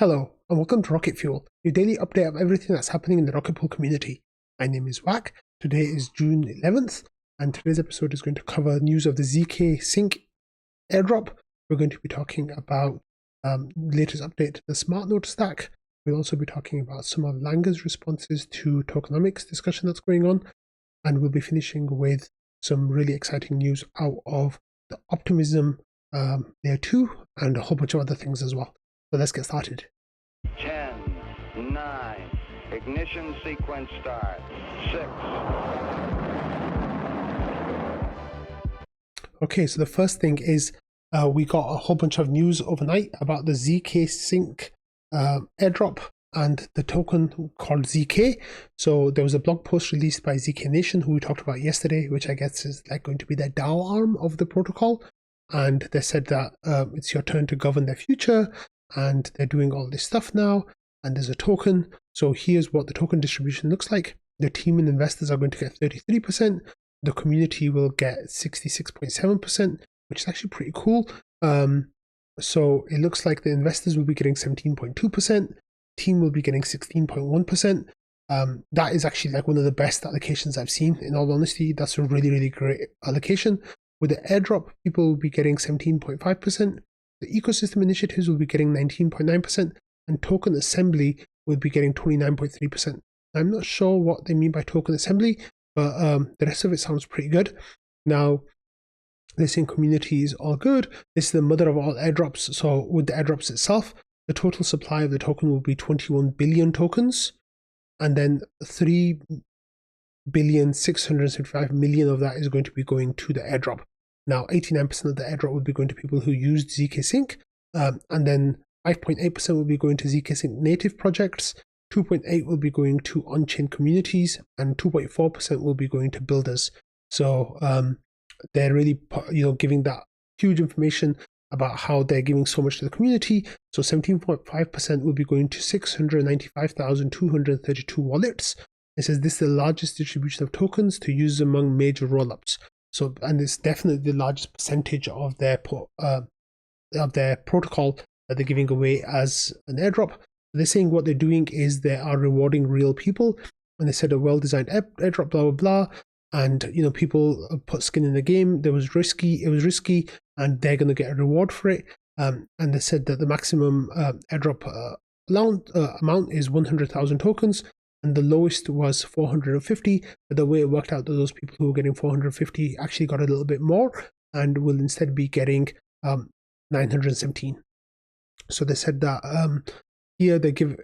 Hello, and welcome to Rocket Fuel, your daily update of everything that's happening in the Rocket Pool community. My name is Wack. Today is June 11th, and today's episode is going to cover news of the ZK Sync airdrop. We're going to be talking about the latest update to the Smart Node stack. We'll also be talking about some of Langer's responses to tokenomics discussion that's going on, and we'll be finishing with some really exciting news out of the Optimism layer 2 and a whole bunch of other things as well. So let's get started. 10, 9, ignition sequence start, 6. Okay, so the first thing is we got a whole bunch of news overnight about the ZK Sync airdrop and the token called ZK. So there was a blog post released by ZK Nation, who we talked about yesterday, which I guess is like going to be the DAO arm of the protocol. And they said that it's your turn to govern their future, and they're doing all this stuff now, and there's a token. So here's what the token distribution looks like. The team and investors are going to get 33%. The community will get 66.7%, which is actually pretty cool. So it looks like the investors will be getting 17.2%. Team will be getting 16.1%. That is actually like one of the best allocations I've seen. In all honesty, that's a really, really great allocation. With the airdrop, people will be getting 17.5%. The ecosystem initiatives will be getting 19.9%, and token assembly will be getting 29.3%. I'm not sure what they mean by token assembly, but the rest of it sounds pretty good. Now, this in community is all good. This is the mother of all airdrops. So with the airdrops itself, the total supply of the token will be 21 billion tokens, and then 3,675,000,000 of that is going to be going to the airdrop. Now, 89% of the airdrop will be going to people who used ZK Sync, and then 5.8% will be going to ZK Sync native projects, 2.8% will be going to on-chain communities, and 2.4% will be going to builders. So they're really, giving that huge information about how they're giving so much to the community. So 17.5% will be going to 695,232 wallets. It says this is the largest distribution of tokens to use among major rollups. So, and it's definitely the largest percentage of their protocol that they're giving away as an airdrop. They're saying what they're doing is they are rewarding real people, and they said a well-designed airdrop, blah blah blah. And people put skin in the game. It was risky, and they're going to get a reward for it. And they said that the maximum airdrop amount is 100,000 tokens. And the lowest was 450, but the way it worked out, those people who were getting 450 actually got a little bit more and will instead be getting 917. So they said that here they give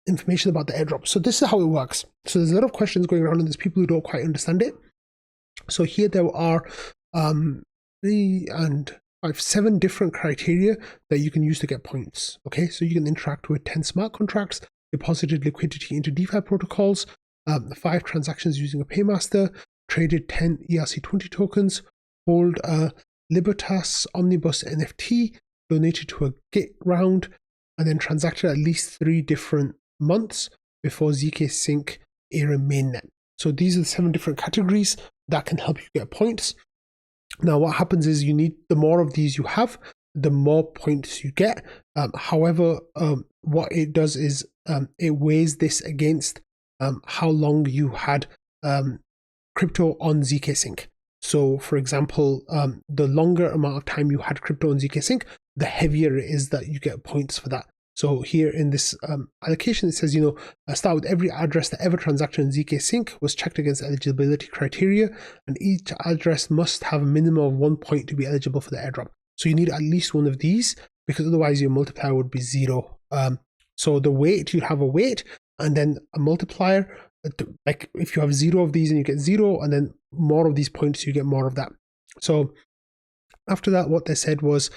information about the airdrop. So this is how it works. So there's a lot of questions going around, and there's people who don't quite understand it. So here there are 7 different criteria that you can use to get points. Okay, so you can interact with 10 smart contracts, deposited liquidity into DeFi protocols, 5 transactions using a paymaster, traded 10 ERC20 tokens, hold a Libertas Omnibus NFT, donated to a Git round, and then transacted at least 3 different months before ZK Sync era mainnet. So these are the 7 different categories that can help you get points. Now what happens is the more of these you have, the more points you get. However, what it does is it weighs this against how long you had crypto on ZK Sync. So for example, the longer amount of time you had crypto on ZK Sync, the heavier it is that you get points for that. So here in this allocation, it says, start with every address that ever transacted in ZK Sync was checked against eligibility criteria, and each address must have a minimum of 1 point to be eligible for the airdrop. So you need at least one of these, because otherwise your multiplier would be 0. So the weight, you have a weight and then a multiplier. Like if you have 0 of these and you get 0, and then more of these points, you get more of that. So after that, what they said was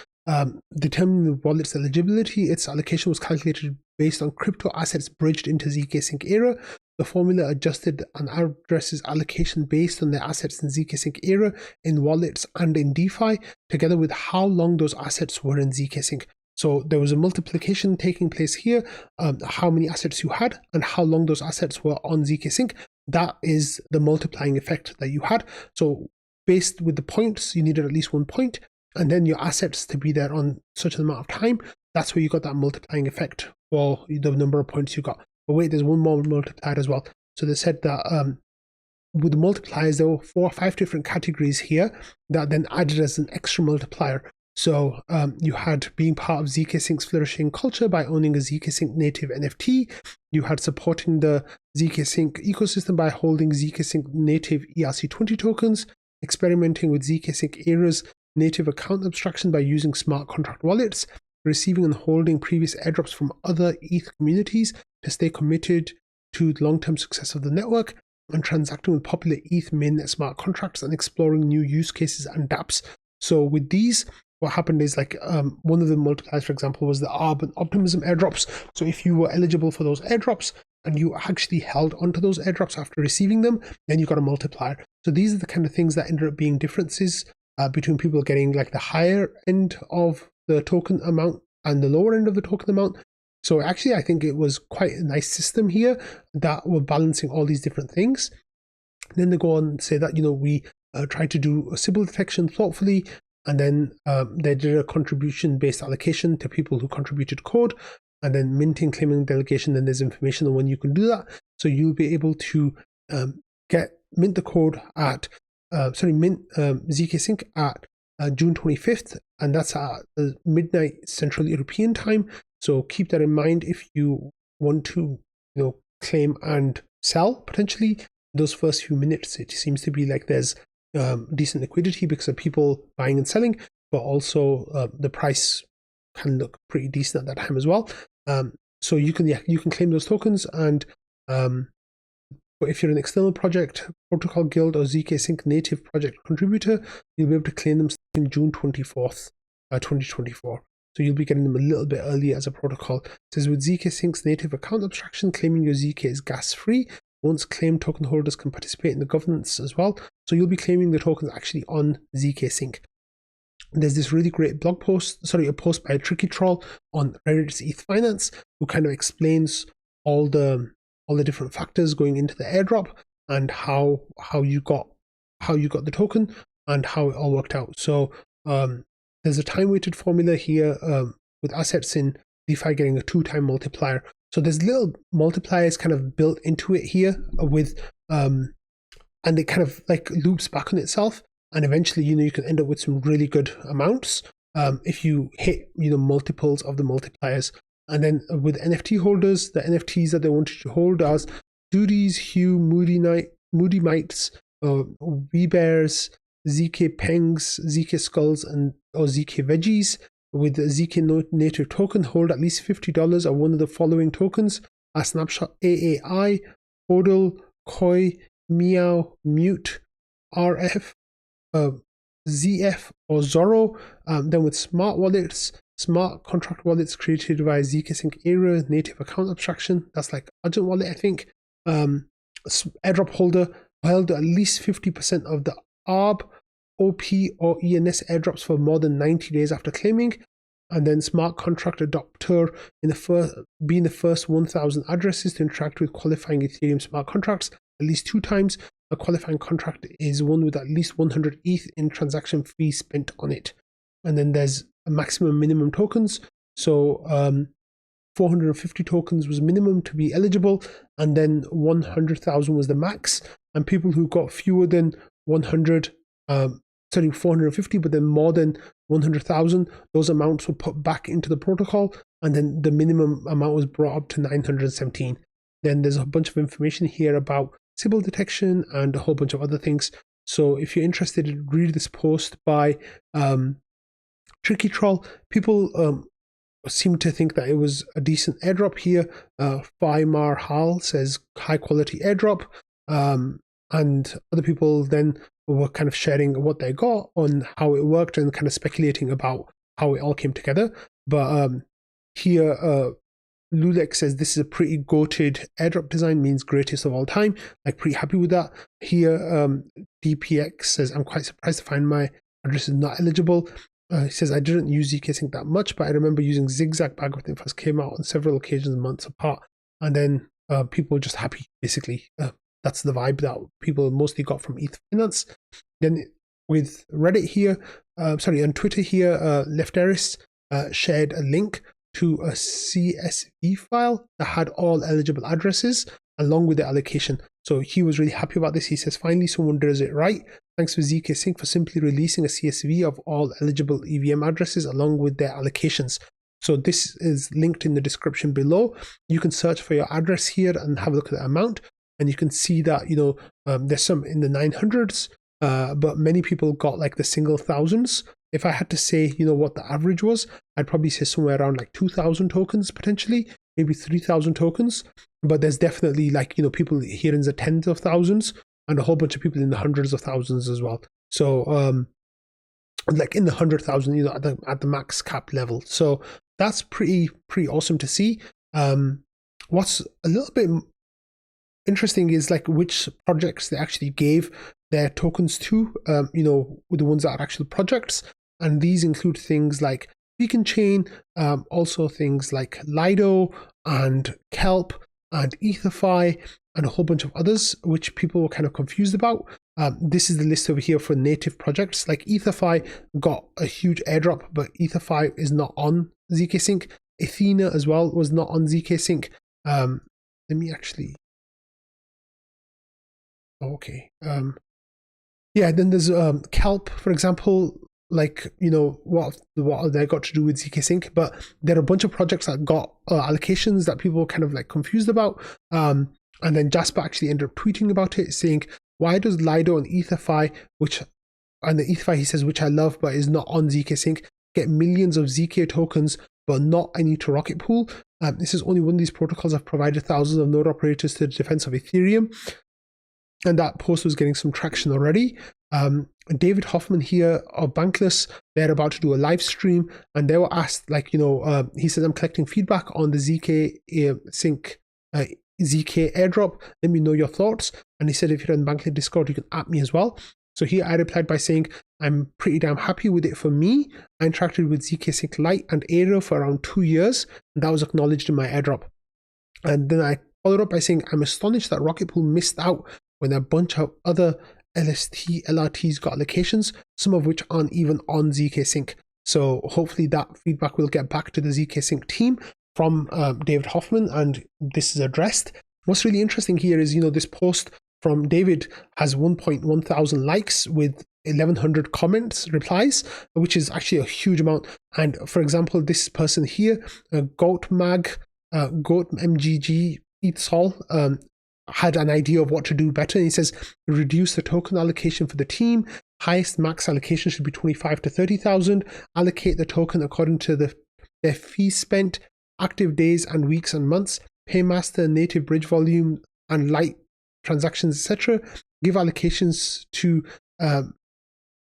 determining the wallet's eligibility. Its allocation was calculated based on crypto assets bridged into ZK Sync era. The formula adjusted an address's allocation based on the assets in ZK Sync era, in wallets and in DeFi, together with how long those assets were in ZK Sync. So there was a multiplication taking place here, how many assets you had and how long those assets were on ZK Sync. That is the multiplying effect that you had. So based with the points, you needed at least 1 point. and then your assets to be there on such an amount of time, that's where you got that multiplying effect for the number of points you got. But wait, there's one more multiplier as well. So they said that with the multipliers, there were 4 or 5 different categories here that then added as an extra multiplier. So you had being part of zkSync's flourishing culture by owning a zkSync native NFT. You had supporting the zkSync ecosystem by holding zkSync native ERC20 tokens, experimenting with zkSync era's native account abstraction by using smart contract wallets, receiving and holding previous airdrops from other ETH communities to stay committed to the long-term success of the network, and transacting with popular ETH mainnet smart contracts and exploring new use cases and dApps. So with these, what happened is like one of the multipliers, for example, was the ARB and Optimism airdrops. So if you were eligible for those airdrops and you actually held onto those airdrops after receiving them, then you got a multiplier. So these are the kind of things that ended up being differences between people getting like the higher end of the token amount and the lower end of the token amount. So actually, I think it was quite a nice system here that were balancing all these different things. Then they go on and say that, we tried to do a Sybil detection thoughtfully, and then they did a contribution-based allocation to people who contributed code, and then minting, claiming delegation. Then there's information on when you can do that. So you'll be able to mint the code at, mint zkSync at June 25th, and that's at midnight Central European time. So keep that in mind if you want to, claim and sell potentially those first few minutes. It seems to be like there's decent liquidity because of people buying and selling, but also the price can look pretty decent at that time as well. So you can claim those tokens, and but if you're an external project, protocol guild, or zkSync native project contributor, you'll be able to claim them in June 24th, 2024. So you'll be getting them a little bit earlier as a protocol. It says with zkSync's native account abstraction, claiming your ZK is gas-free. Once claimed, token holders can participate in the governance as well. So you'll be claiming the tokens actually on zkSync. There's this really great blog post, a post by Tricky Troll on Reddit's ETH Finance, who kind of explains all the different factors going into the airdrop and how you got the token and how it all worked out. So there's a time-weighted formula here with assets in DeFi getting a 2-time multiplier. So there's little multipliers kind of built into it here with, and it kind of like loops back on itself. And eventually, you can end up with some really good amounts if you hit, multiples of the multipliers. And then with NFT holders, the NFTs that they wanted to hold as Duties, Hue, Moody Mites, V-Bears, ZK Pengs, ZK Skulls, or ZK Veggies. With the ZK native token, hold at least $50 of one of the following tokens: a snapshot AAI, Hodl, Koi, Meow, Mute, RF, ZF, or Zorro. Then with smart wallets, smart contract wallets created via zkSync era native account abstraction. That's like Argent wallet, I think. Airdrop holder held at least 50% of the ARB, OP, or ENS airdrops for more than 90 days after claiming. And then smart contract adopter being the first 1,000 addresses to interact with qualifying Ethereum smart contracts at least 2 times. A qualifying contract is one with at least 100 ETH in transaction fee spent on it. And then there's a maximum minimum tokens. So 450 tokens was minimum to be eligible, and then 100,000 was the max. And people who got fewer than 450, but then more than 100,000, those amounts were put back into the protocol, and then the minimum amount was brought up to 917. Then there's a bunch of information here about Sybil detection and a whole bunch of other things. So if you're interested, read this post by Tricky Troll. People seem to think that it was a decent airdrop here. Faimar Hal says high quality airdrop, and other people then were kind of sharing what they got on how it worked and kind of speculating about how it all came together. But here Lulek says this is a pretty goated airdrop design, means greatest of all time. Like, pretty happy with that. Here DPX says, I'm quite surprised to find my address is not eligible. He says, I didn't use zkSync that much, but I remember using Zigzag back when it first came out on several occasions months apart. And then people were just happy, basically. That's the vibe that people mostly got from ETH Finance. Then with Reddit here, on Twitter here, Lefteris shared a link to a CSV file that had all eligible addresses along with the allocation. So he was really happy about this. He says, finally, someone does it right. Thanks for ZK Sync for simply releasing a CSV of all eligible EVM addresses along with their allocations. So this is linked in the description below. You can search for your address here and have a look at the amount. And you can see that, there's some in the 900s, but many people got like the single thousands. If I had to say, what the average was, I'd probably say somewhere around like 2,000 tokens potentially, maybe 3,000 tokens. But there's definitely like, people here in the tens of thousands and a whole bunch of people in the hundreds of thousands as well. So, like in the 100,000, at the max cap level. So that's pretty awesome to see. What's a little bit interesting is like which projects they actually gave their tokens to, with the ones that are actual projects. And these include things like Beacon Chain, also things like Lido and Kelp and EtherFi and a whole bunch of others, which people were kind of confused about. This is the list over here for native projects. Like EtherFi got a huge airdrop, but EtherFi is not on ZK Sync. Athena as well was not on ZK Sync. Let me actually... Okay. Then there's Kelp, for example. Like, what they got to do with ZK Sync, but there are a bunch of projects that got allocations that people were kind of like confused about. And then Jasper actually ended up tweeting about it, saying, why does Lido and EtherFi, and the EtherFi he says, which I love, but is not on ZK Sync, get millions of ZK tokens, but not any to Rocket Pool? This is only one of these protocols have provided thousands of node operators to the defense of Ethereum. And that post was getting some traction already. David Hoffman here of Bankless, they're about to do a live stream, and they were asked, like, he says, I'm collecting feedback on the ZK Sync ZK airdrop. Let me know your thoughts. And he said, if you're in Bankless Discord, you can at me as well. So here I replied by saying, I'm pretty damn happy with it for me. I interacted with ZK Sync Lite and Aero for around 2 years, and that was acknowledged in my airdrop. And then I followed up by saying, I'm astonished that Rocket Pool missed out when a bunch of other LRTs got allocations, some of which aren't even on ZK Sync. So hopefully that feedback will get back to the ZK Sync team from David Hoffman, and this is addressed. What's really interesting here is, this post from David has 1.1 thousand likes with 1,100 comments, replies, which is actually a huge amount. And for example, this person here, GoatMag, GoatMGG Eatsall, had an idea of what to do better. And he says, reduce the token allocation for the team. Highest max allocation should be 25 to 30,000. Allocate the token according to their fee spent, active days and weeks and months, paymaster, native bridge volume, and light transactions, etc. Give allocations to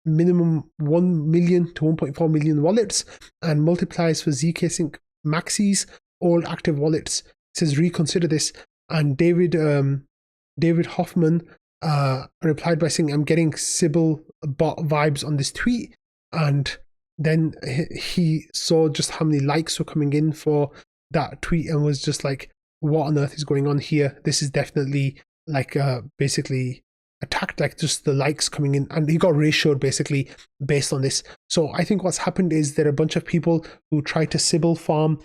minimum 1 million to 1.4 million wallets, and multipliers for ZK Sync maxis, all active wallets. It says reconsider this. And David Hoffman replied by saying, I'm getting Sybil bot vibes on this tweet. And then he saw just how many likes were coming in for that tweet and was just like, what on earth is going on here? This is definitely like basically attacked, like just the likes coming in, and he got ratioed basically based on this. So I think what's happened is there are a bunch of people who try to Sybil farm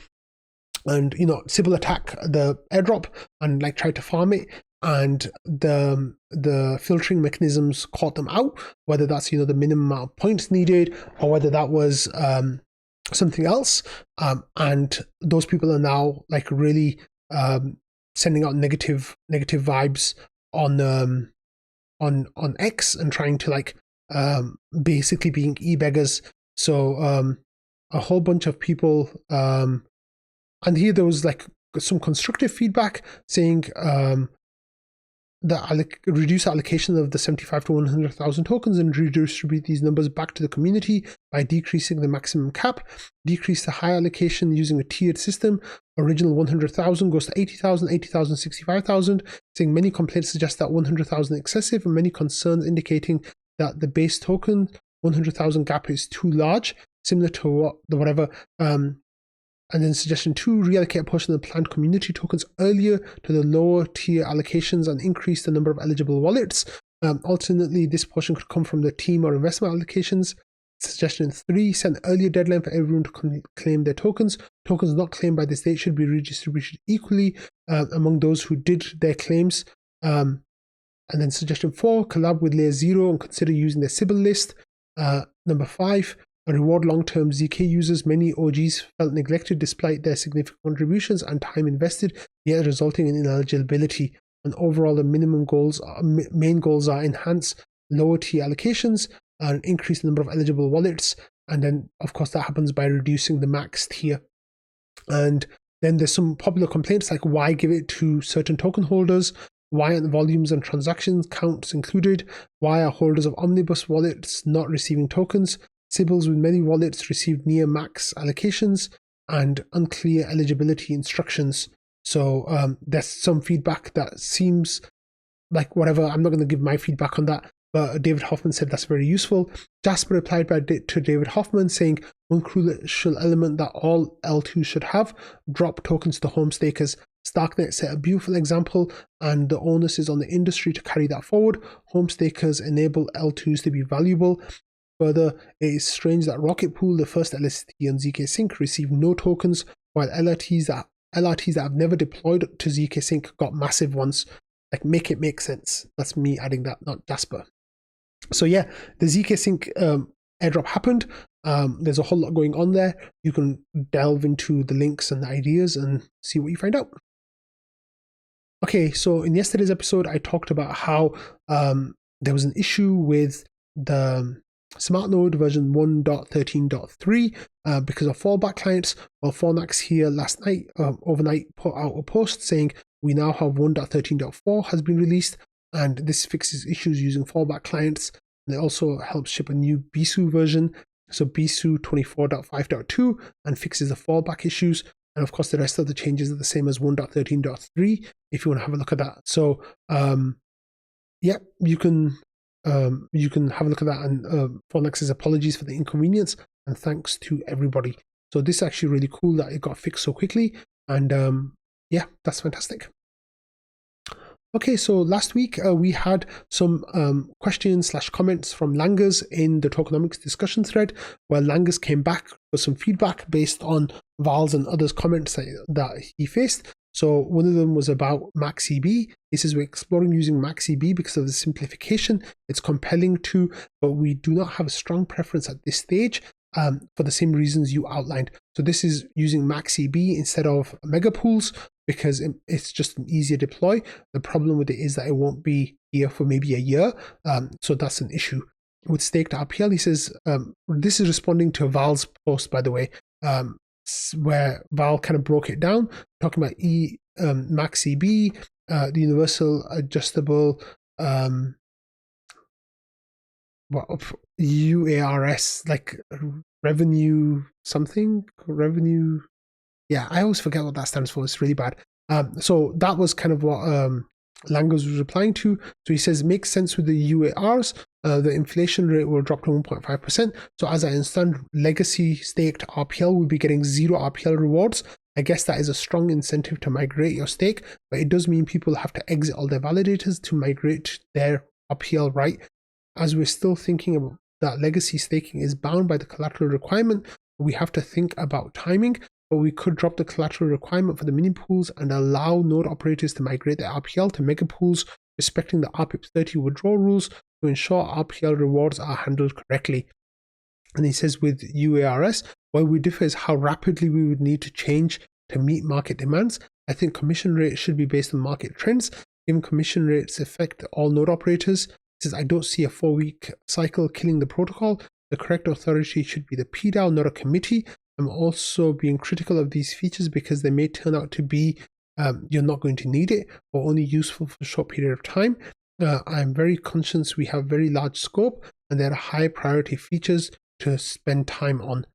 and Sybil attack the airdrop and like try to farm it, and the filtering mechanisms caught them out, whether that's the minimum amount of points needed or whether that was something else, and those people are now like really sending out negative vibes on X and trying to like basically being e-beggars. So a whole bunch of people, and here there was like some constructive feedback saying reduce allocation of the 75 to 100,000 tokens and redistribute these numbers back to the community by decreasing the maximum cap, decrease the high allocation using a tiered system. Original 100,000 goes to 80,000, 80,000, 65,000, saying many complaints suggest that 100,000 excessive and many concerns indicating that the base token 100,000 gap is too large, similar to whatever. And then suggestion 2, reallocate a portion of the planned community tokens earlier to the lower tier allocations and increase the number of eligible wallets. Alternately, this portion could come from the team or investment allocations. Suggestion 3, set an earlier deadline for everyone to claim their tokens. Tokens not claimed by the state should be redistributed equally among those who did their claims. And then suggestion 4, collab with layer 0 and consider using the Sybil list. Number 5, reward long-term ZK users. Many OGs felt neglected despite their significant contributions and time invested, yet resulting in ineligibility. And overall, the main goals are enhance lower tier allocations and increase the number of eligible wallets. And then, of course, that happens by reducing the max tier. And then there's some popular complaints like why give it to certain token holders? Why aren't volumes and transactions counts included? Why are holders of omnibus wallets not receiving tokens? Sybils with many wallets received near max allocations and unclear eligibility instructions. So there's some feedback that seems like whatever. I'm not going to give my feedback on that, but David Hoffman said that's very useful. Jasper replied to David Hoffman saying, one crucial element that all L2s should have, drop tokens to home stakers. Starknet set a beautiful example, and the onus is on the industry to carry that forward. Home stakers enable L2s to be valuable. Further, it is strange that Rocket Pool, the first LST on ZK Sync, received no tokens, while LRTs that have never deployed to ZK Sync got massive ones. Like, make it make sense. That's me adding that, not Jasper. So yeah, the ZK Sync airdrop happened. There's a whole lot going on there. You can delve into the links and the ideas and see what you find out. Okay, so in yesterday's episode, I talked about how there was an issue with the Smart Node version 1.13.3 because of fallback clients. Well, Fornax here last night, overnight, put out a post saying we now have 1.13.4 has been released, and this fixes issues using fallback clients. And it also helps ship a new Bisu version, so Bisu 24.5.2, and fixes the fallback issues. And of course, the rest of the changes are the same as 1.13.3 if you want to have a look at that. So yeah, you can have a look at that, and Fornax's apologies for the inconvenience and thanks to everybody. So this is actually really cool that it got fixed so quickly, and yeah, that's fantastic. Okay, so last week we had some questions/comments from Langers in the tokenomics discussion thread, where Langers came back with some feedback based on Val's and others' comments that he faced. So one of them was about MaxEB. He says, we're exploring using MaxEB because of the simplification. It's compelling too, but we do not have a strong preference at this stage for the same reasons you outlined. So this is using MaxEB instead of megapools because it's just an easier deploy. The problem with it is that it won't be here for maybe a year. So that's an issue. With staked RPL, he says, this is responding to Val's post, by the way, where Val kind of broke it down, talking about MaxEB, the universal adjustable UARS, like revenue something, revenue. Yeah, I always forget what that stands for. It's really bad. So that was kind of what Langos was replying to. So he says, makes sense with the UARs. The inflation rate will drop to 1.5%. So as I understand, legacy staked RPL will be getting 0 RPL rewards. I guess that is a strong incentive to migrate your stake, but it does mean people have to exit all their validators to migrate their RPL, right? As we're still thinking about that legacy staking is bound by the collateral requirement, we have to think about timing, but we could drop the collateral requirement for the mini pools and allow node operators to migrate their RPL to mega pools, respecting the RPIP 30 withdrawal rules to ensure RPL rewards are handled correctly. And he says with UARS, where we differ is how rapidly we would need to change to meet market demands. I think commission rates should be based on market trends. Given commission rates affect all node operators, he says, I don't see a 4-week cycle killing the protocol. The correct authority should be the PDAO, not a committee. I'm also being critical of these features because they may turn out to be you're not going to need it or only useful for a short period of time. I'm very conscious we have very large scope and there are high priority features to spend time on.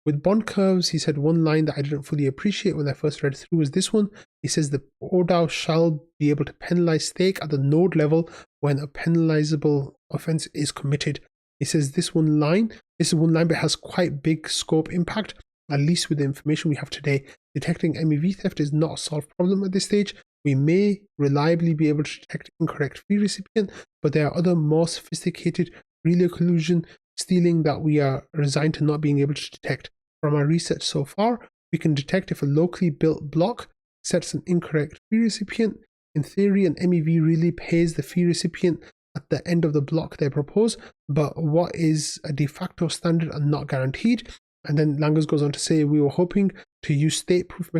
With bond curves, he said one line that I didn't fully appreciate when I first read through was this one. He says the ODAO shall be able to penalize stake at the node level when a penalizable offense is committed. He says this is one line, but it has quite big scope impact, at least with the information we have today. Detecting MEV theft is not a solved problem at this stage. We may reliably be able to detect incorrect fee recipient, but there are other more sophisticated relay collusion stealing that we are resigned to not being able to detect. From our research so far, We can detect if a locally built block sets an incorrect fee recipient. In theory, an MEV really pays the fee recipient at the end of the block they propose, but what is a de facto standard and not guaranteed. And then Langers goes on to say, we were hoping to use state proof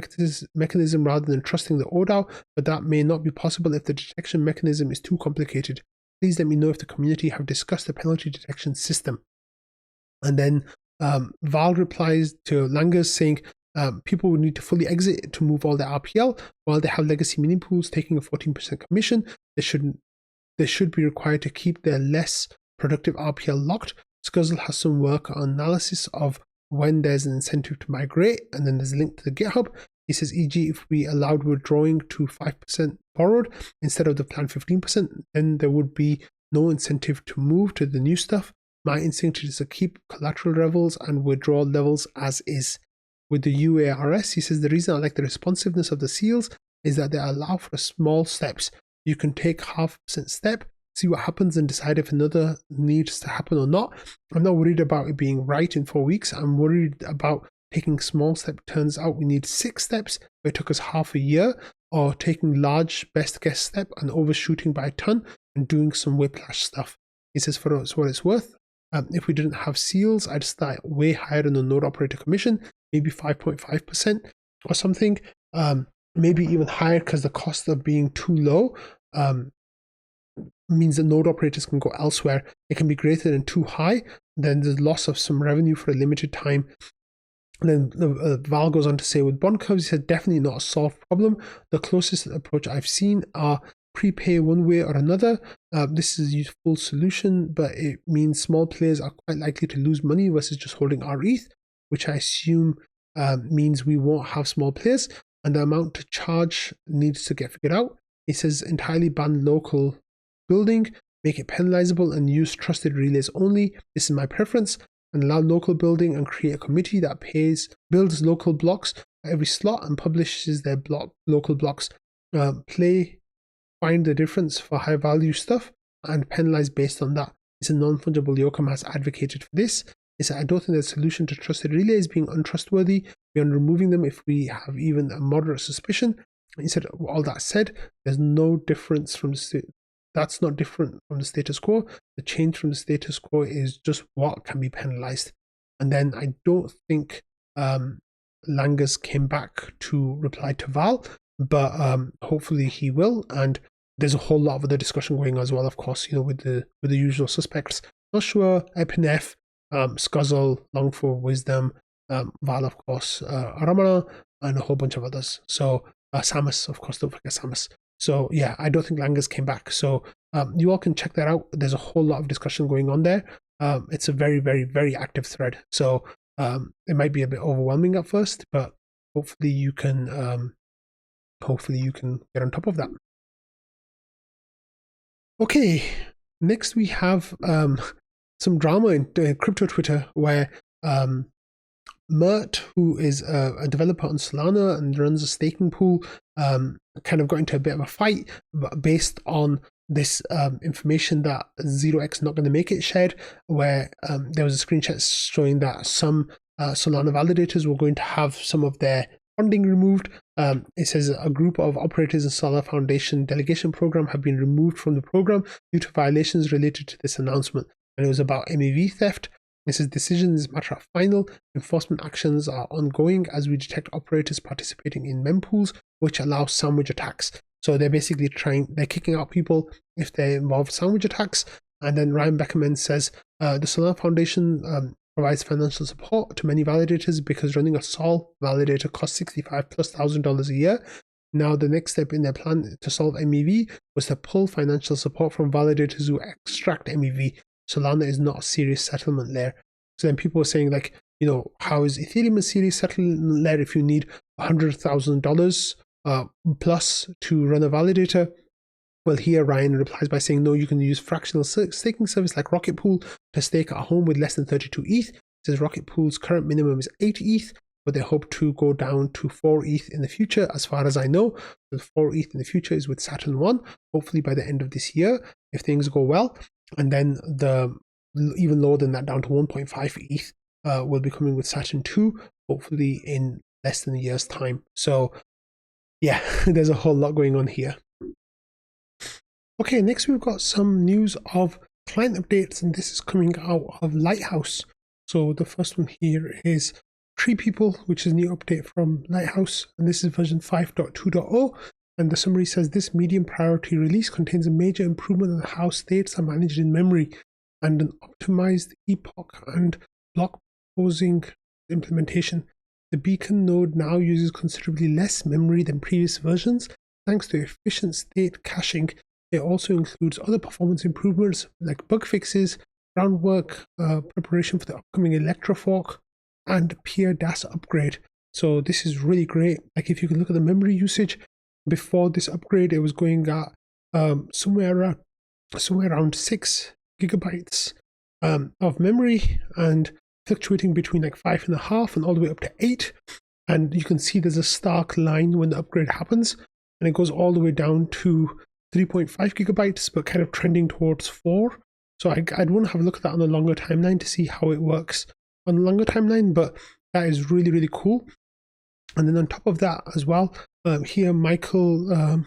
mechanism rather than trusting the ODAO, but that may not be possible if the detection mechanism is too complicated. Please let me know if the community have discussed the penalty detection system. And then Val replies to Langers saying, people would need to fully exit to move all their RPL. While they have legacy mini pools taking a 14% commission, they should be required to keep their less productive RPL locked. Scuzzle has some work on analysis of when there's an incentive to migrate, and then there's a link to the GitHub. He says, e.g., if we allowed withdrawing to 5% borrowed instead of the planned 15%, then there would be no incentive to move to the new stuff. My instinct is to keep collateral levels and withdrawal levels as is. With the UARS, he says, the reason I like the responsiveness of the seals is that they allow for small steps. You can take 0.5% step, see what happens, and decide if another needs to happen or not. I'm not worried about it being right in 4 weeks. I'm worried about taking small step. Turns out we need 6 steps, but it took us half a year, or taking large best guess step and overshooting by a ton and doing some whiplash stuff. He says, for what it's worth, if we didn't have seals, I'd start way higher on the node operator commission, maybe 5.5% or something, maybe even higher, because the cost of being too low means that node operators can go elsewhere. It can be greater than too high, then there's loss of some revenue for a limited time. And then Val goes on to say, with bond curves, he said, definitely not a solved problem. The closest approach I've seen are prepay one way or another. This is a useful solution, but it means small players are quite likely to lose money versus just holding our ETH, which I assume means we won't have small players, and the amount to charge needs to get figured out. It says entirely ban local building, make it penalizable, and use trusted relays only. This is my preference. And allow local building and create a committee that builds local blocks for every slot and publishes their local blocks. Find the difference for high value stuff and penalize based on that. It's a non-fungible Yoakum has advocated for this. He said, I don't think the solution to trusted relays being untrustworthy beyond removing them if we have even a moderate suspicion. He said, all that said, there's no difference from that's not different from the status quo. The change from the status quo is just what can be penalized. And then I don't think Langers came back to reply to Val, but hopefully he will. And there's a whole lot of other discussion going on as well, of course, with the usual suspects. Joshua, Epinef, Scuzzle, Long for Wisdom, Val, of course, Ramana, and a whole bunch of others. So Samus, of course, don't forget Samus. So yeah, I don't think Langers came back. So you all can check that out. There's a whole lot of discussion going on there. It's a very, very, very active thread. So it might be a bit overwhelming at first, but hopefully you can get on top of that. Okay, next we have some drama in crypto Twitter where Mert, who is a developer on Solana and runs a staking pool, kind of got into a bit of a fight based on this information that 0x not going to make it shared, where there was a screenshot showing that some Solana validators were going to have some of their funding removed. It says a group of operators in Solana Foundation delegation program have been removed from the program due to violations related to this announcement. And it was about MEV theft. It says decisions matter are final. Enforcement actions are ongoing as we detect operators participating in mempools, which allow sandwich attacks. So they're basically they're kicking out people if they involve sandwich attacks. And then Ryan Beckerman says the Solana Foundation provides financial support to many validators because running a Sol validator costs $65,000+ a year. Now, the next step in their plan to solve MEV was to pull financial support from validators who extract MEV. Solana is not a serious settlement layer. So then people were saying, like, how is Ethereum a serious settlement layer if you need $100,000 plus to run a validator? Well, here Ryan replies by saying, no, you can use fractional staking service like Rocket Pool to stake at home with less than 32 ETH. It says Rocket Pool's current minimum is 8 ETH, but they hope to go down to 4 ETH in the future, as far as I know. The 4 ETH in the future is with Saturn 1, hopefully by the end of this year, if things go well. And then even lower than that, down to 1.5 ETH will be coming with Saturn 2, hopefully in less than a year's time. So yeah, there's a whole lot going on here. Okay, next we've got some news of client updates, and this is coming out of Lighthouse. So the first one here is Tree People, which is a new update from Lighthouse, and this is version 5.2.0. And the summary says this medium priority release contains a major improvement on how states are managed in memory and an optimized epoch and block posing implementation. The beacon node now uses considerably less memory than previous versions, thanks to efficient state caching. It also includes other performance improvements like bug fixes, groundwork, preparation for the upcoming Electro fork, and peer DAS upgrade. So this is really great. Like if you can look at the memory usage before this upgrade, it was going at somewhere around 6 gigabytes of memory, and fluctuating between like 5.5 and all the way up to 8. And you can see there's a stark line when the upgrade happens, and it goes all the way down to 3.5 gigabytes, but kind of trending towards 4. So I'd want to have a look at that on a longer timeline to see how it works on a longer timeline, but that is really, really cool. And then on top of that as well, here Michael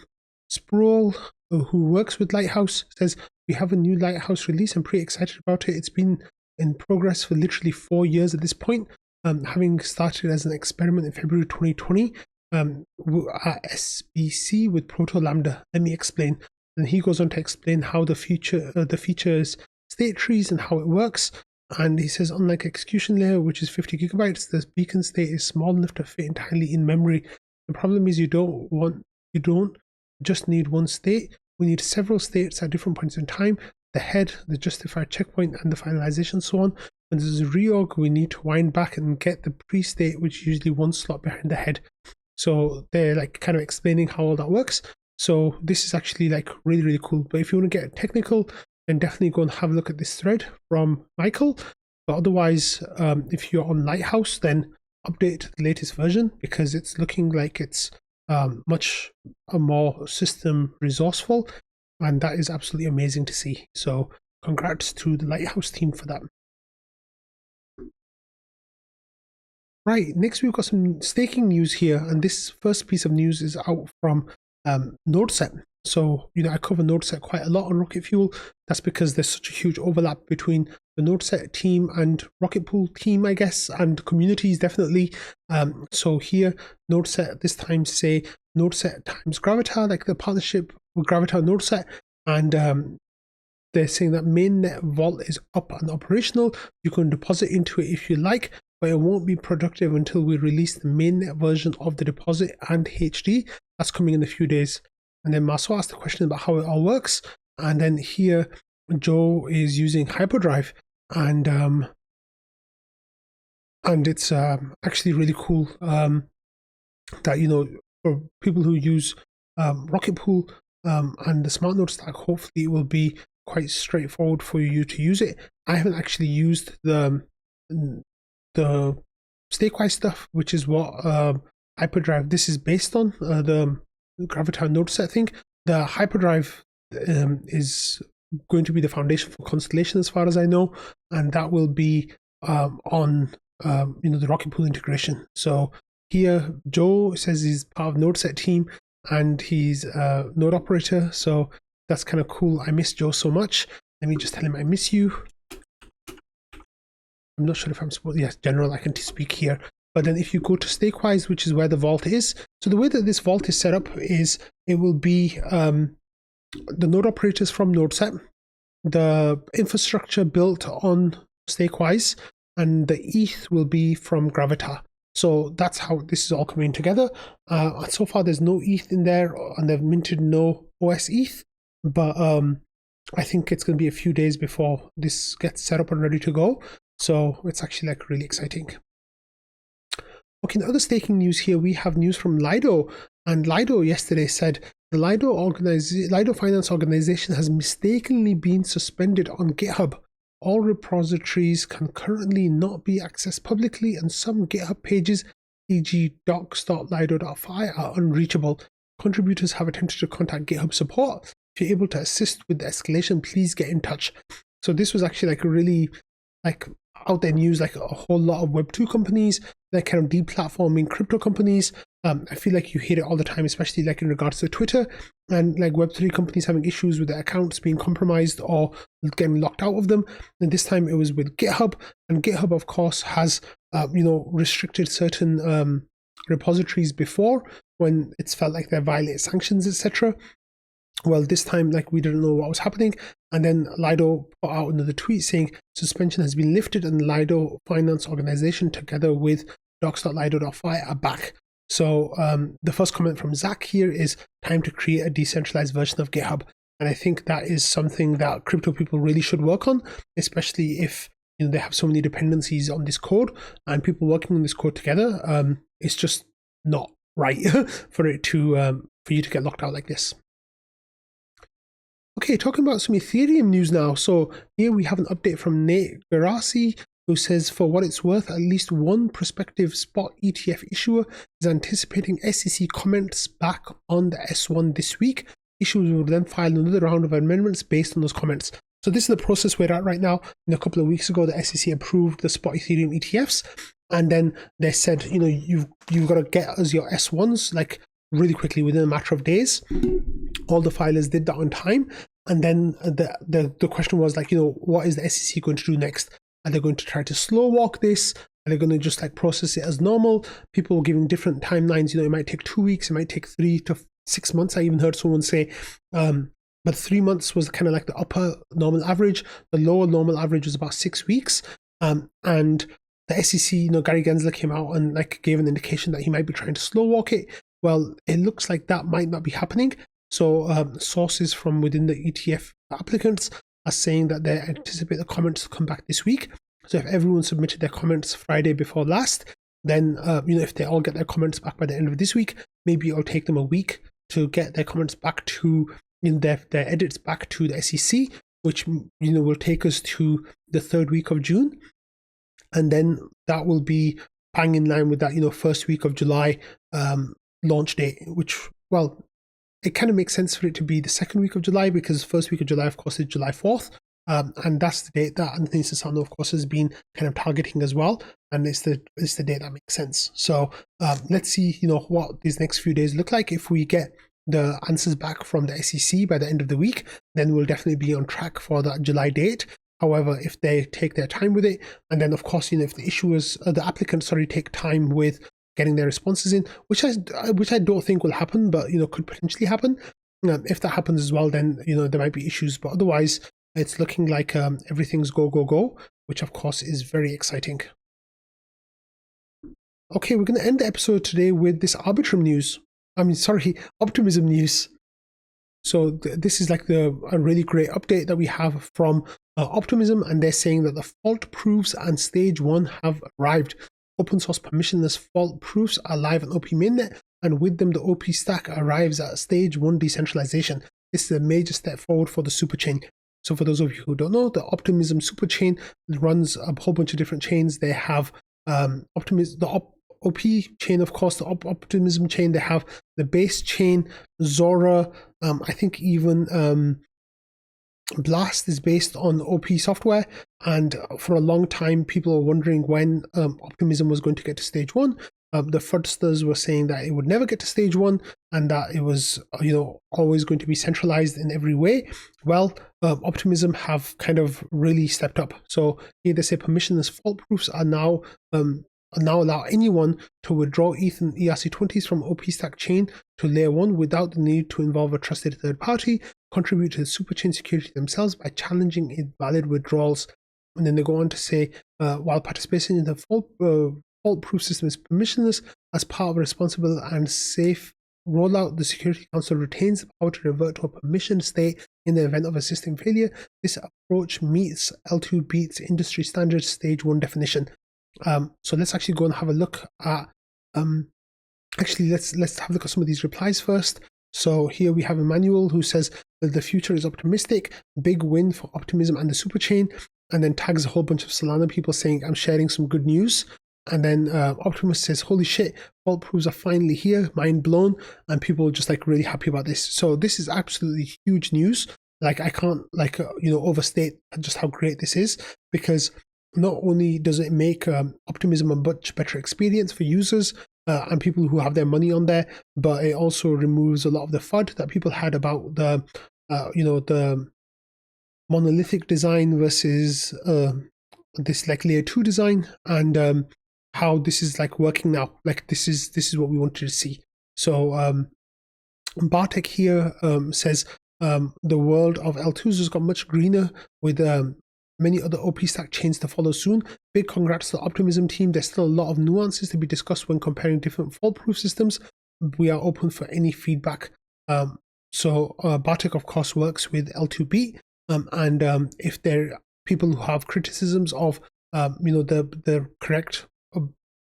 Sproul, who works with Lighthouse, says, we have a new Lighthouse release. I'm pretty excited about it. It's been in progress for literally 4 years at this point, having started as an experiment in February 2020. At SBC with Proto Lambda. Let me explain. And he goes on to explain how the features state trees and how it works. And he says, unlike execution layer, which is 50 gigabytes, this beacon state is small enough to fit entirely in memory. The problem is you don't just need one state. We need several states at different points in time: the head, the justified checkpoint, and the finalization, so on. When there's a reorg, we need to wind back and get the pre-state, which is usually one slot behind the head. So they're like kind of explaining how all that works. So this is actually like really, really cool. But if you want to get technical, then definitely go and have a look at this thread from Michael. But otherwise, if you're on Lighthouse, then update to the latest version, because it's looking like it's much more system resourceful, and that is absolutely amazing to see. So congrats to the Lighthouse team for that. Right, next we've got some staking news here, and this first piece of news is out from NodeSet. So, I cover NodeSet quite a lot on Rocket Fuel. That's because there's such a huge overlap between the NodeSet team and Rocket Pool team, I guess, and communities definitely. So here, NodeSet this time say NodeSet times Gravitar, like the partnership with Gravitar and NodeSet, and they're saying that mainnet vault is up and operational. You can deposit into it if you like, but it won't be productive until we release the mainnet version of the deposit and HD. That's coming in a few days. And then Marceau asked the question about how it all works. And then here, Joe is using Hyperdrive, and it's actually really cool that, for people who use Rocket Pool and the Smart Node stack, hopefully it will be quite straightforward for you to use it. I haven't actually used the Stakewise stuff, which is what Hyperdrive this is based on, the Gravitar NodeSet thing. The Hyperdrive is going to be the foundation for Constellation, as far as I know, and that will be on the Rocket Pool integration. So here, Joe says he's part of NodeSet team and he's a node operator. So that's kind of cool. I miss Joe so much. Let me just tell him I miss you. I'm not sure if I'm supposed, yes, general, I can speak here. But then if you go to Stakewise, which is where the vault is, so the way that this vault is set up is it will be the node operators from NodeSet, the infrastructure built on Stakewise, and the ETH will be from Gravitar. So that's how this is all coming together. So far, there's no ETH in there, and they've minted no OS ETH, but I think it's going to be a few days before this gets set up and ready to go. So it's actually like really exciting. Okay, in other staking news here, we have news from Lido, and Lido yesterday said the Lido Finance Organization has mistakenly been suspended on GitHub. All repositories can currently not be accessed publicly, and some GitHub pages, e.g. docs.lido.fi, are unreachable. Contributors have attempted to contact GitHub support. If you're able to assist with the escalation, please get in touch. So this was actually like a really, like, out there news, like a whole lot of Web2 companies, like kind of deplatforming crypto companies. I feel like you hear it all the time, especially like in regards to Twitter, and like Web3 companies having issues with their accounts being compromised or getting locked out of them. And this time it was with GitHub, and GitHub, of course, has restricted certain repositories before when it's felt like they violate sanctions, etc. Well, this time, like, we didn't know what was happening. And then Lido put out another tweet saying suspension has been lifted and Lido Finance Organization together with docs.lido.fi are back. So the first comment from Zach here is time to create a decentralized version of GitHub. And I think that is something that crypto people really should work on, especially if they have so many dependencies on this code and people working on this code together. It's just not right for it to for you to get locked out like this. Okay, talking about some Ethereum news now. So here we have an update from Nate Garasi, who says, for what it's worth, at least one prospective spot ETF issuer is anticipating SEC comments back on the S1 this week. Issuers will then file another round of amendments based on those comments. So this is the process we're at right now. A couple of weeks ago, the SEC approved the spot Ethereum ETFs, and then they said, you've got to get us your S1s like really quickly within a matter of days. All the filers did that on time, and then the question was like, what is the SEC going to do next? Are they going to try to slow walk this? Are they going to just like process it as normal? People were giving different timelines. It might take 2 weeks, it might take 3 to 6 months. I even heard someone say, but 3 months was kind of like the upper normal average. The lower normal average was about 6 weeks. And the SEC, Gary Gensler came out and like gave an indication that he might be trying to slow walk it. Well, it looks like that might not be happening. So sources from within the ETF applicants are saying that they anticipate the comments to come back this week. So if everyone submitted their comments Friday before last, then if they all get their comments back by the end of this week, maybe it'll take them a week to get their comments back to their edits back to the SEC, which will take us to the 3rd week of June, and then that will be bang in line with that first week of July launch date, which, well, it kind of makes sense for it to be the 2nd week of July, because first week of July, of course, is July 4th. And that's the date that Anthony Sassano, of course, has been kind of targeting as well. And it's the date that makes sense. So let's see, what these next few days look like. If we get the answers back from the SEC by the end of the week, then we'll definitely be on track for that July date. However, if they take their time with it, and then of course, if the issuers, the applicants, take time with getting their responses in, which I don't think will happen, but could potentially happen. If that happens as well, then there might be issues. But otherwise, it's looking like everything's go, which of course is very exciting. Okay, we're going to end the episode today with this Optimism news. So this is like a really great update that we have from Optimism, and they're saying that the fault proofs and stage 1 have arrived. Open source permissionless fault proofs are live on OP mainnet, and with them the OP stack arrives at stage 1 decentralization. This is a major step forward for the superchain. So for those of you who don't know, the Optimism superchain runs a whole bunch of different chains. They have OP chain, of course, the Optimism chain. They have the base chain, Zora. I think even Blast is based on OP software. And for a long time, people were wondering when Optimism was going to get to stage 1. The fraudsters were saying that it would never get to stage 1 and that it was, always going to be centralized in every way. Well, Optimism have kind of really stepped up. So here they say permissionless fault proofs are now allow anyone to withdraw ETH and ERC20s from OP stack chain to layer 1 without the need to involve a trusted third party, contribute to the superchain security themselves by challenging invalid withdrawals. And then they go on to say, while participation in the fault proof system is permissionless, as part of a responsible and safe rollout, the Security Council retains the power to revert to a permissioned state in the event of a system failure. This approach meets L2 Beats industry standard stage 1 definition. So let's actually go and have a look at let's have a look at some of these replies first. So here we have Emmanuel, who says that the future is optimistic, big win for Optimism and the superchain, and then tags a whole bunch of Solana people saying, I'm sharing some good news. And then Optimus says, holy shit, fault proofs are finally here, mind blown, and people are just like really happy about this. So this is absolutely huge news. Like I can't overstate just how great this is, because not only does it make Optimism a much better experience for users and people who have their money on there, but it also removes a lot of the FUD that people had about the the monolithic design versus this like layer 2 design, and how this is like working now. Like this is what we wanted to see. So Bartek here says the world of L2s has got much greener with many other OP stack chains to follow soon. Big congrats to the Optimism team. There's still a lot of nuances to be discussed when comparing different fault-proof systems. We are open for any feedback. So Bartek, of course, works with L2B, and if there are people who have criticisms of the correct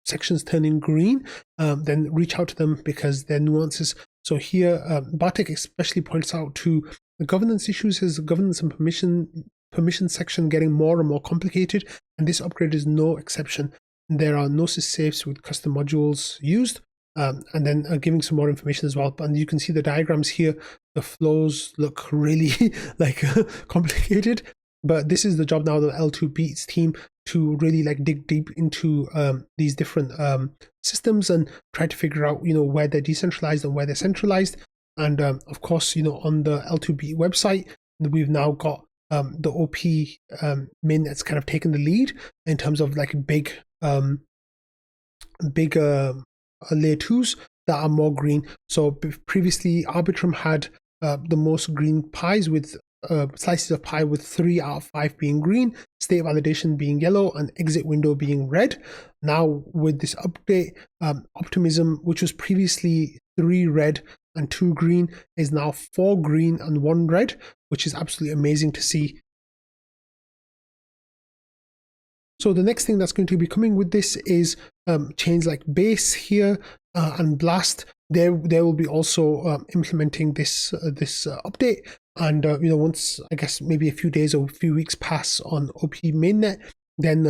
sections turning green, then reach out to them because there are nuances. So here, Bartek especially points out to the governance issues, his governance and permission section getting more and more complicated, and this upgrade is no exception. There are no safes with custom modules used, and then giving some more information as well. And you can see the diagrams here. The flows look really like complicated, but this is the job now of the L2B's team to really like dig deep into these different systems and try to figure out where they're decentralized and where they're centralized. And of course, on the L2B website, we've now got the OP main that's kind of taken the lead in terms of like big layer 2s that are more green. So previously Arbitrum had the most green pies with slices of pie with 3 out of 5 being green, state validation being yellow, and exit window being red. Now with this update, Optimism, which was previously 3 red and 2 green, is now 4 green and 1 red, which is absolutely amazing to see. So the next thing that's going to be coming with this is chains like Base here and Blast. They will be also implementing this update. And once I guess maybe a few days or a few weeks pass on OP mainnet, then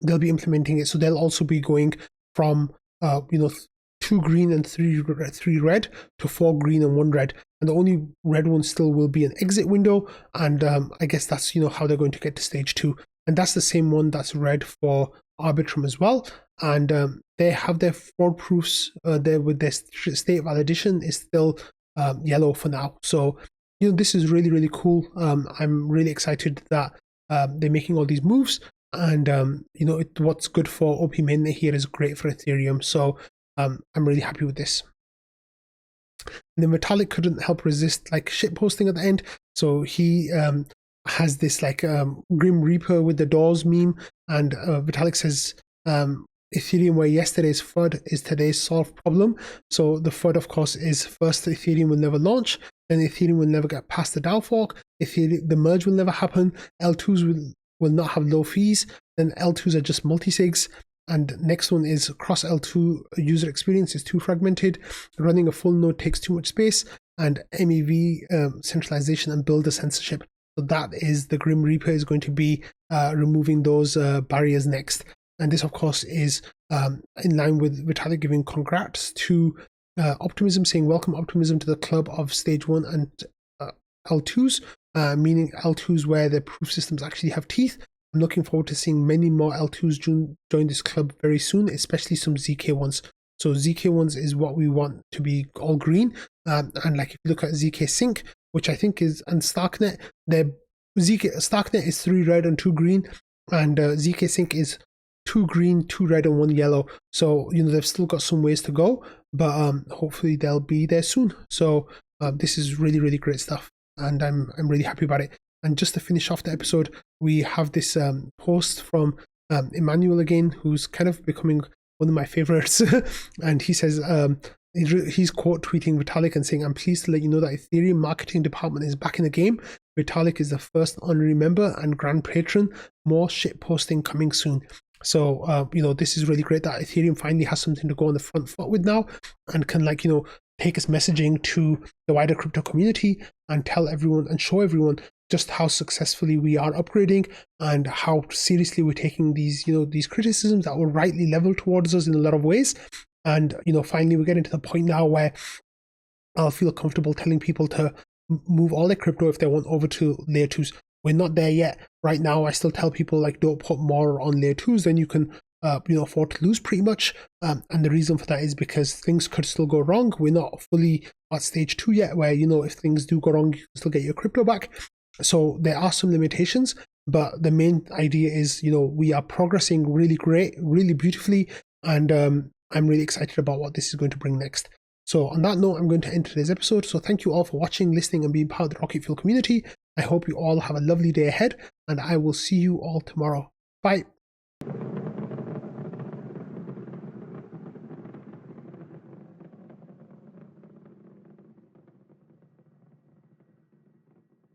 they'll be implementing it. So they'll also be going from 2 green and 3 red to 4 green and 1 red. And the only red one still will be an exit window. And I guess that's how they're going to get to stage 2. And that's the same one that's red for Arbitrum as well. And they have their fraud proofs there with their state validation is still yellow for now. So this is really, really cool. I'm really excited that they're making all these moves, and what's good for OP mainnet here is great for Ethereum. So I'm really happy with this. And then Vitalik couldn't help resist like shit posting at the end, so he has this like Grim Reaper with the doors meme, and Vitalik says Ethereum where yesterday's FUD is today's solved problem. So the FUD, of course, is first Ethereum will never launch, then Ethereum will never get past the DAO fork, the merge will never happen, L2s will not have low fees, then L2s are just multi-sigs, and next one is cross L2 user experience is too fragmented, running a full node takes too much space, and MEV centralization and builder censorship. So that is the Grim Reaper is going to be removing those barriers next. And this, of course, is in line with Vitalik giving congrats to Optimism, saying welcome Optimism to the club of stage 1 and L2s, meaning L2s where the proof systems actually have teeth. I'm looking forward to seeing many more L2s join this club very soon, especially some ZK ones. So ZK ones is what we want to be all green. And like if you look at ZK Sync, which I think is, and Starknet, Starknet is 3 red and 2 green, and ZK Sync is 2 green, 2 red, and 1 yellow. So they've still got some ways to go, but hopefully they'll be there soon. So this is really, really great stuff, and I'm really happy about it. And just to finish off the episode, we have this post from Emmanuel again, who's kind of becoming one of my favorites. And he says he's quote tweeting Vitalik and saying, "I'm pleased to let you know that Ethereum marketing department is back in the game. Vitalik is the first honorary member and grand patron. More shit posting coming soon." So this is really great that Ethereum finally has something to go on the front foot with now, and can take its messaging to the wider crypto community and tell everyone and show everyone just how successfully we are upgrading and how seriously we're taking these these criticisms that were rightly leveled towards us in a lot of ways. And finally we're getting to the point now where I'll feel comfortable telling people to move all their crypto if they want over to layer 2s. we're not there yet. Right now, I still tell people like don't put more on layer 2s than you can afford to lose pretty much. And the reason for that is because things could still go wrong. We're not fully at stage 2 yet, where if things do go wrong, you can still get your crypto back. So there are some limitations, but the main idea is we are progressing really great, really beautifully, and I'm really excited about what this is going to bring next. So on that note, I'm going to end today's episode. So thank you all for watching, listening, and being part of the Rocket Fuel community. I hope you all have a lovely day ahead, and I will see you all tomorrow. Bye.